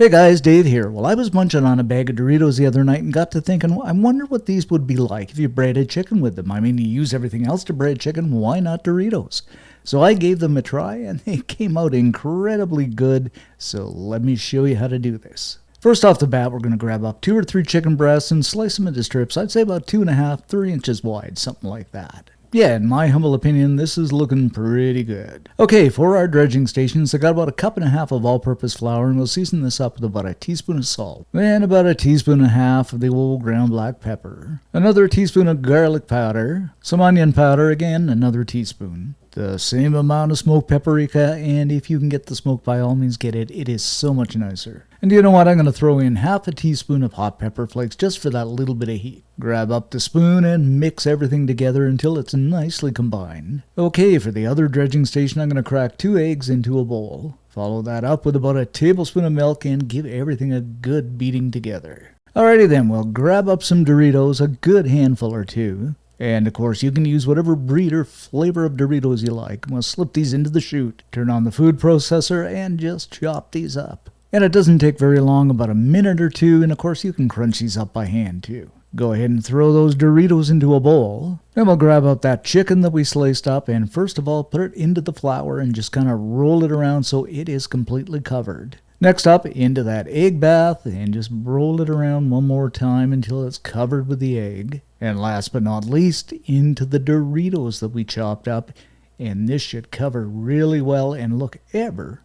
Hey guys, Dave here. Well, I was munching on a bag of Doritos the other night and got to thinking, I wonder what these would be like if you breaded chicken with them. I mean, you use everything else to bread chicken, why not Doritos? So I gave them a try and they came out incredibly good. So let me show you how to do this. First off the bat, we're going to grab up 2 or 3 chicken breasts and slice them into strips. I'd say about 2.5, 3 inches wide, something like that. Yeah, in my humble opinion, this is looking pretty good. Okay, for our dredging stations, I got about 1.5 cups of all-purpose flour, and we'll season this up with about a teaspoon of salt, and about 1.5 teaspoons of the old ground black pepper, another teaspoon of garlic powder, some onion powder, again, another teaspoon, the same amount of smoked paprika, and if you can get the smoke, by all means get it. It is so much nicer. And you know what? I'm going to throw in 1/2 teaspoon of hot pepper flakes just for that little bit of heat. Grab up the spoon and mix everything together until it's nicely combined. Okay, for the other dredging station, I'm going to crack 2 eggs into a bowl. Follow that up with about 1 tablespoon of milk and give everything a good beating together. Alrighty then, we'll grab up some Doritos, a good handful or 2. And of course, you can use whatever breed or flavor of Doritos you like. We'll slip these into the chute, turn on the food processor, and just chop these up. And it doesn't take very long, about a minute or 2, and of course you can crunch these up by hand too. Go ahead and throw those Doritos into a bowl. Then we'll grab up that chicken that we sliced up and first of all put it into the flour and just kind of roll it around so it is completely covered. Next up, into that egg bath and just roll it around one more time until it's covered with the egg. And last but not least, into the Doritos that we chopped up, and this should cover really well and look ever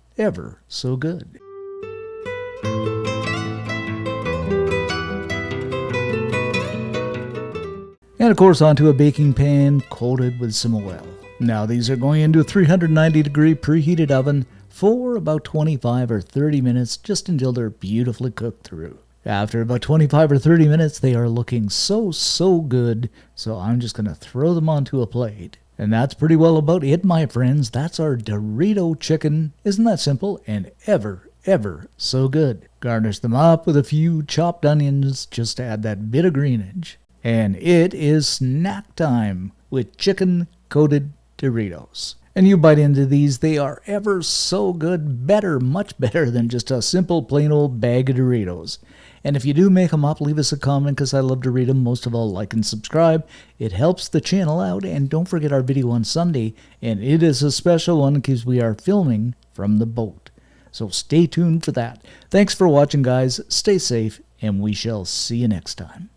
so good. And of course onto a baking pan coated with some oil. Now these are going into a 390 degree preheated oven for about 25 or 30 minutes, just until they're beautifully cooked through. After about 25 or 30 minutes, they are looking so good, so I'm just going to throw them onto a plate. And that's pretty well about it, my friends. That's our Dorito chicken. Isn't that simple and ever so good? Garnish them up with a few chopped onions just to add that bit of greenage. And it is snack time with chicken-coated Doritos. And you bite into these, they are ever so good, much better than just a simple plain old bag of Doritos. And if you do make them up, leave us a comment because I love to read them. Most of all, like and subscribe. It helps the channel out. And don't forget our video on Sunday, and it is a special one because we are filming from the boat. So stay tuned for that. Thanks for watching, guys. Stay safe, and we shall see you next time.